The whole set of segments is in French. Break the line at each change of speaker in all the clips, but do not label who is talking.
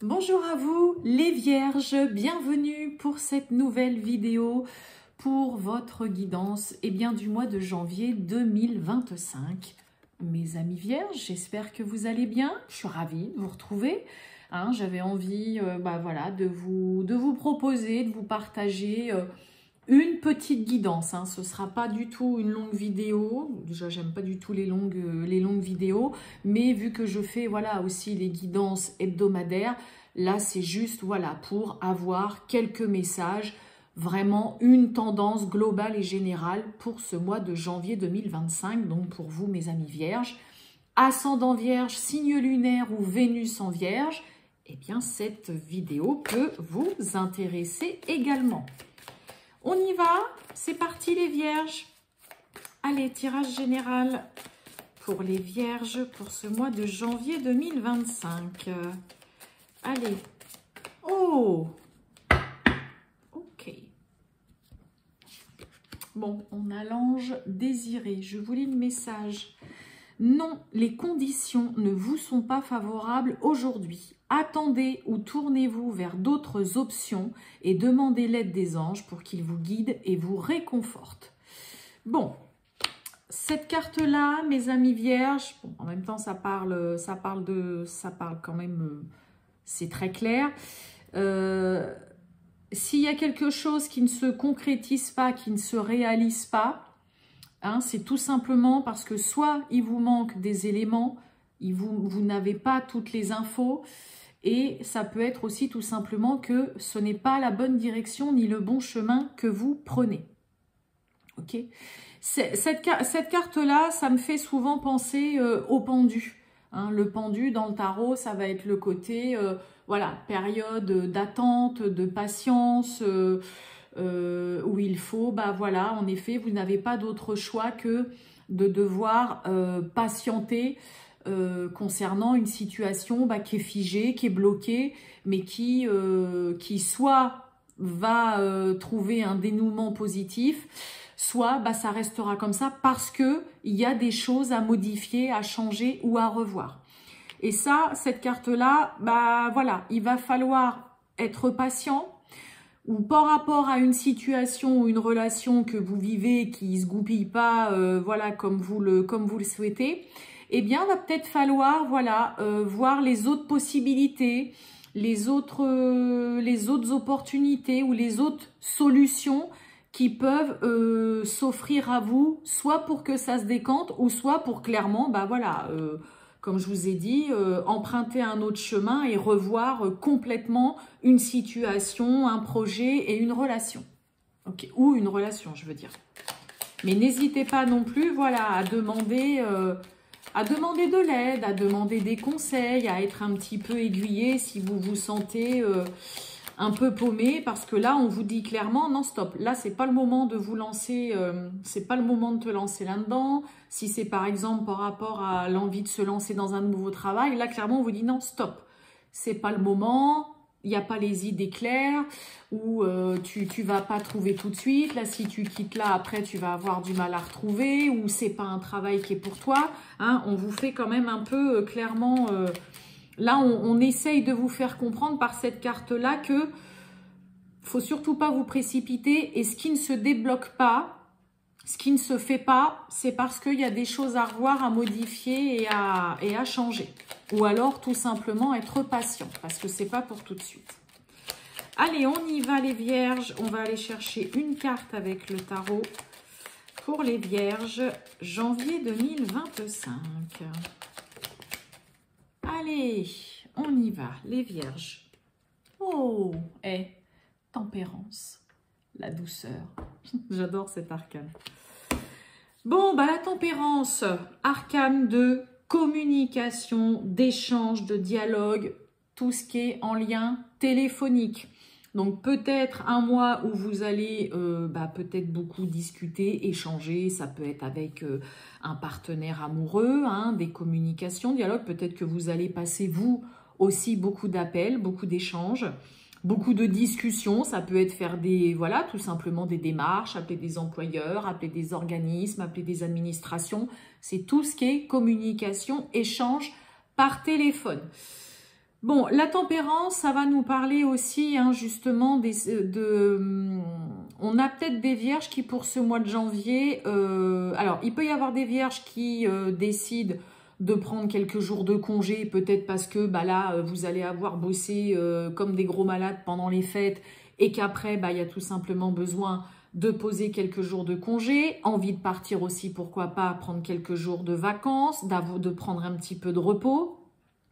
Bonjour à vous les vierges, bienvenue pour cette nouvelle vidéo pour votre guidance du mois de janvier 2025. Mes amis vierges, j'espère que vous allez bien, je suis ravie de vous retrouver. J'avais envie de vous proposer, de vous partager une petite guidance. Ce ne sera pas du tout une longue vidéo. Déjà, j'aime pas du tout les longues vidéos. Mais vu que je fais aussi les guidances hebdomadaires, là, c'est juste pour avoir quelques messages, vraiment une tendance globale et générale pour ce mois de janvier 2025. Donc, pour vous, mes amis vierges, ascendant vierge, signe lunaire ou Vénus en vierge, cette vidéo peut vous intéresser également. On y va, c'est parti les vierges. Allez, tirage général pour les vierges pour ce mois de janvier 2025. Allez. Oh! Ok. Bon, on a l'ange désiré. Je vous lis le message. Non, les conditions ne vous sont pas favorables aujourd'hui. Attendez ou tournez-vous vers d'autres options et demandez l'aide des anges pour qu'ils vous guident et vous réconfortent. Bon, cette carte-là, mes amis vierges, bon, en même temps, ça parle quand même, c'est très clair. S'il y a quelque chose qui ne se concrétise pas, qui ne se réalise pas, c'est tout simplement parce que soit il vous manque des éléments, vous n'avez pas toutes les infos, et ça peut être aussi tout simplement que ce n'est pas la bonne direction ni le bon chemin que vous prenez. Ok. Cette carte-là, ça me fait souvent penser au pendu. Le pendu dans le tarot, ça va être le côté, période d'attente, de patience, où il faut, en effet, vous n'avez pas d'autre choix que de devoir patienter concernant une situation qui est figée, qui est bloquée, mais qui soit va trouver un dénouement positif, soit ça restera comme ça parce que il y a des choses à modifier, à changer ou à revoir. Et ça, cette carte-là, il va falloir être patient, ou par rapport à une situation ou une relation que vous vivez qui se goupille pas, comme vous le souhaitez, va peut-être falloir, voir les autres possibilités, les autres opportunités ou les autres solutions qui peuvent s'offrir à vous, soit pour que ça se décante, ou soit pour clairement, comme je vous ai dit, emprunter un autre chemin et revoir complètement une situation, un projet et une relation. Okay. Ou une relation, je veux dire. Mais n'hésitez pas non plus, à demander de l'aide, à demander des conseils, à être un petit peu aiguillé si vous vous sentez un peu paumé, parce que là, on vous dit clairement, non, stop, là, c'est pas le moment de vous lancer, c'est pas le moment de te lancer là-dedans. Si c'est par exemple par rapport à l'envie de se lancer dans un nouveau travail, là, clairement, on vous dit non, stop, c'est pas le moment, il n'y a pas les idées claires, ou tu vas pas trouver tout de suite, là, si tu quittes là, après, tu vas avoir du mal à retrouver, ou c'est pas un travail qui est pour toi, on vous fait quand même un peu clairement... Là, on essaye de vous faire comprendre par cette carte-là que faut surtout pas vous précipiter, et ce qui ne se débloque pas, ce qui ne se fait pas, c'est parce qu'il y a des choses à revoir, à modifier et à changer. Ou alors tout simplement être patient, parce que c'est pas pour tout de suite. Allez, on y va les vierges, on va aller chercher une carte avec le tarot pour les vierges, janvier 2025. Allez, on y va, les vierges. Oh, tempérance, la douceur. J'adore cet arcane. Bon, la tempérance, arcane de communication, d'échange, de dialogue, tout ce qui est en lien téléphonique. Donc peut-être un mois où vous allez peut-être beaucoup discuter, échanger, ça peut être avec un partenaire amoureux, des communications, dialogue, peut-être que vous allez passer vous aussi beaucoup d'appels, beaucoup d'échanges, beaucoup de discussions, ça peut être faire tout simplement des démarches, appeler des employeurs, appeler des organismes, appeler des administrations, c'est tout ce qui est communication, échange par téléphone. Bon, la tempérance, ça va nous parler aussi, hein, justement, on a peut-être des vierges qui, pour ce mois de janvier, alors, il peut y avoir des vierges qui décident de prendre quelques jours de congé, peut-être parce que, bah là, vous allez avoir bossé comme des gros malades pendant les fêtes, et qu'après, bah, il y a tout simplement besoin de poser quelques jours de congé, envie de partir aussi, pourquoi pas, prendre quelques jours de vacances, de prendre un petit peu de repos.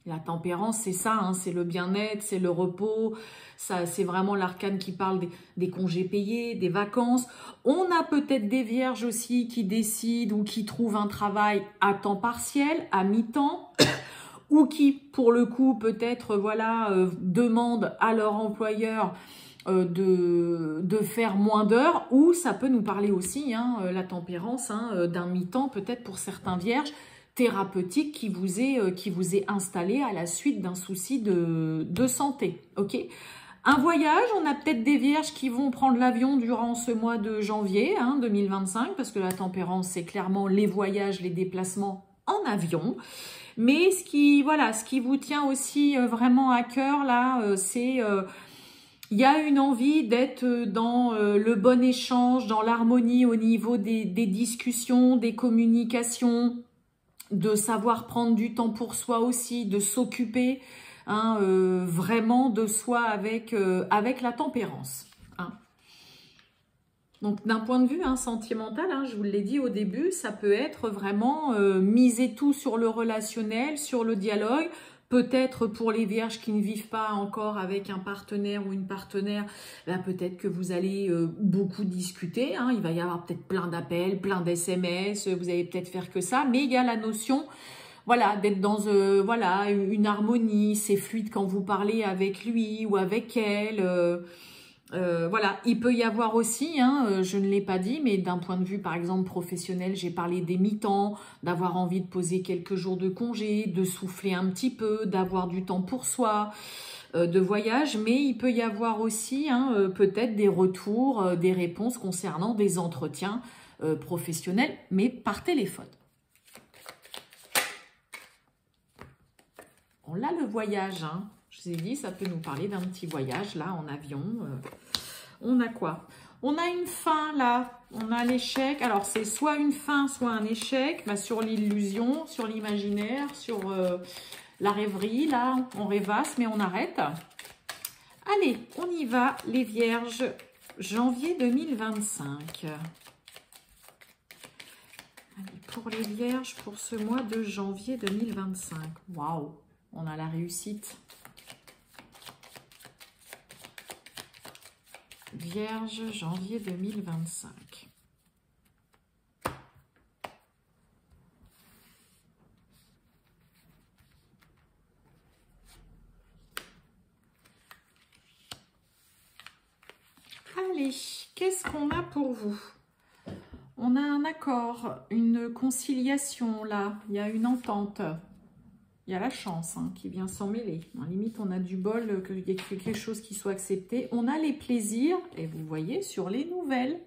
La tempérance, c'est ça, hein, c'est le bien-être, c'est le repos, c'est vraiment l'arcane qui parle des congés payés, des vacances. On a peut-être des vierges aussi qui décident ou qui trouvent un travail à temps partiel, à mi-temps, ou qui, pour le coup, peut-être, voilà, demandent à leur employeur de faire moins d'heures, ou ça peut nous parler aussi, hein, la tempérance, hein, d'un mi-temps, peut-être pour certains vierges, thérapeutique qui vous est installé à la suite d'un souci de santé. Ok. Un voyage, on a peut-être des vierges qui vont prendre l'avion durant ce mois de janvier 2025, parce que la tempérance, c'est clairement les voyages, les déplacements en avion. Mais ce qui vous tient aussi vraiment à cœur, là, c'est... il y a une envie d'être dans le bon échange, dans l'harmonie au niveau des discussions, des communications, de savoir prendre du temps pour soi aussi, de s'occuper vraiment de soi avec la tempérance. Hein. Donc d'un point de vue sentimental, je vous l'ai dit au début, ça peut être vraiment miser tout sur le relationnel, sur le dialogue. Peut-être pour les vierges qui ne vivent pas encore avec un partenaire ou une partenaire, peut-être que vous allez beaucoup discuter. Hein. Il va y avoir peut-être plein d'appels, plein d'SMS, vous allez peut-être faire que ça. Mais il y a la notion, voilà, d'être dans une harmonie. C'est fluide quand vous parlez avec lui ou avec elle. Voilà, il peut y avoir aussi, je ne l'ai pas dit, mais d'un point de vue par exemple professionnel, j'ai parlé des mi-temps, d'avoir envie de poser quelques jours de congé, de souffler un petit peu, d'avoir du temps pour soi, de voyage, mais il peut y avoir aussi peut-être des retours, des réponses concernant des entretiens professionnels, mais par téléphone. On a le voyage, Je vous ai dit, ça peut nous parler d'un petit voyage, là, en avion. On a quoi? On a une fin, là. On a l'échec. Alors, c'est soit une fin, soit un échec. Sur l'illusion, sur l'imaginaire, sur la rêverie, là. On rêvasse, mais on arrête. Allez, on y va, les vierges. Janvier 2025. Allez, pour les vierges, pour ce mois de janvier 2025. Waouh! On a la réussite. Vierge, janvier 2025. Allez, qu'est-ce qu'on a pour vous? On a un accord, une conciliation là, il y a une entente. Il y a la chance qui vient s'en mêler. En limite, on a du bol, qu'il y ait quelque chose qui soit accepté. On a les plaisirs, et vous voyez, sur les nouvelles.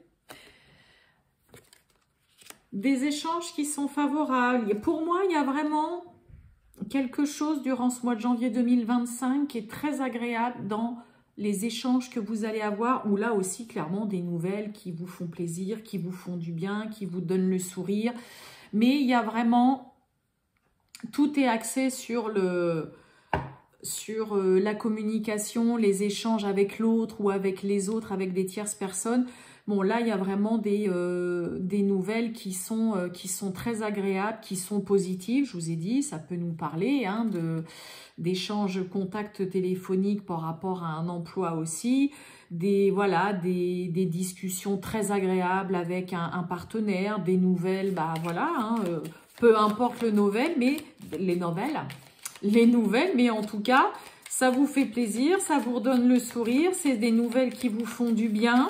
Des échanges qui sont favorables. Pour moi, il y a vraiment quelque chose durant ce mois de janvier 2025 qui est très agréable dans les échanges que vous allez avoir, ou là aussi, clairement, des nouvelles qui vous font plaisir, qui vous font du bien, qui vous donnent le sourire. Mais il y a vraiment... Tout est axé sur la communication, les échanges avec l'autre ou avec les autres, avec des tierces personnes. Bon, là, il y a vraiment des nouvelles qui sont très agréables, qui sont positives. Je vous ai dit, ça peut nous parler d'échanges contacts téléphoniques par rapport à un emploi aussi. Des discussions très agréables avec un partenaire, des nouvelles, peu importe les nouvelles, mais en tout cas, ça vous fait plaisir, ça vous redonne le sourire, c'est des nouvelles qui vous font du bien,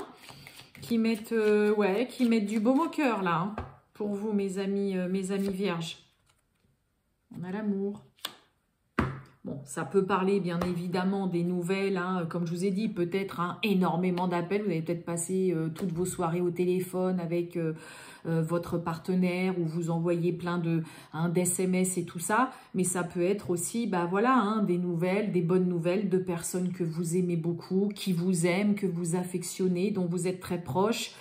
qui mettent du baume au cœur, là, pour vous, mes amis vierges. On a l'amour. Bon, ça peut parler bien évidemment des nouvelles, hein, comme je vous ai dit, peut-être énormément d'appels. Vous avez peut-être passé toutes vos soirées au téléphone avec votre partenaire ou vous envoyez plein d'SMS et tout ça. Mais ça peut être aussi, bah voilà, des nouvelles, des bonnes nouvelles de personnes que vous aimez beaucoup, qui vous aiment, que vous affectionnez, dont vous êtes très proche.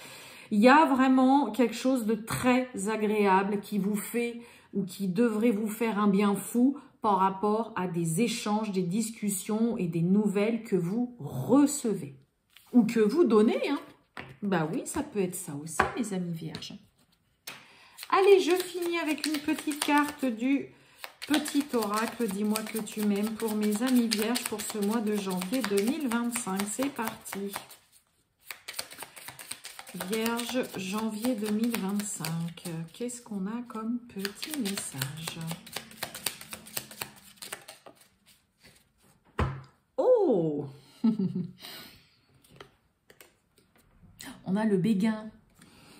Il y a vraiment quelque chose de très agréable qui vous fait ou qui devrait vous faire un bien fou par rapport à des échanges, des discussions et des nouvelles que vous recevez ou que vous donnez. Bah oui, ça peut être ça aussi, mes amis vierges. Allez, je finis avec une petite carte du petit oracle. Dis-moi que tu m'aimes pour mes amis vierges pour ce mois de janvier 2025. C'est parti. Vierge, janvier 2025. Qu'est-ce qu'on a comme petit message? Oh! On a le béguin.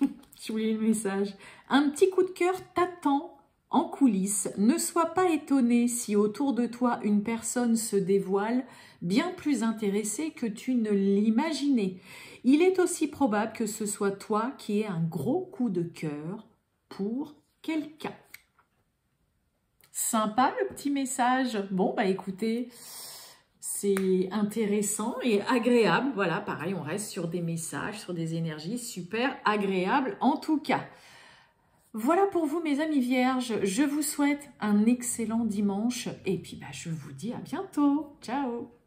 Je voulais le message. Un petit coup de cœur t'attend en coulisses. Ne sois pas étonné si autour de toi une personne se dévoile bien plus intéressée que tu ne l'imaginais. Il est aussi probable que ce soit toi qui aies un gros coup de cœur pour quelqu'un. Sympa le petit message. Bon, bah écoutez, c'est intéressant et agréable. Voilà, pareil, on reste sur des messages, sur des énergies super agréables en tout cas. Voilà pour vous mes amis vierges. Je vous souhaite un excellent dimanche et puis bah, je vous dis à bientôt. Ciao!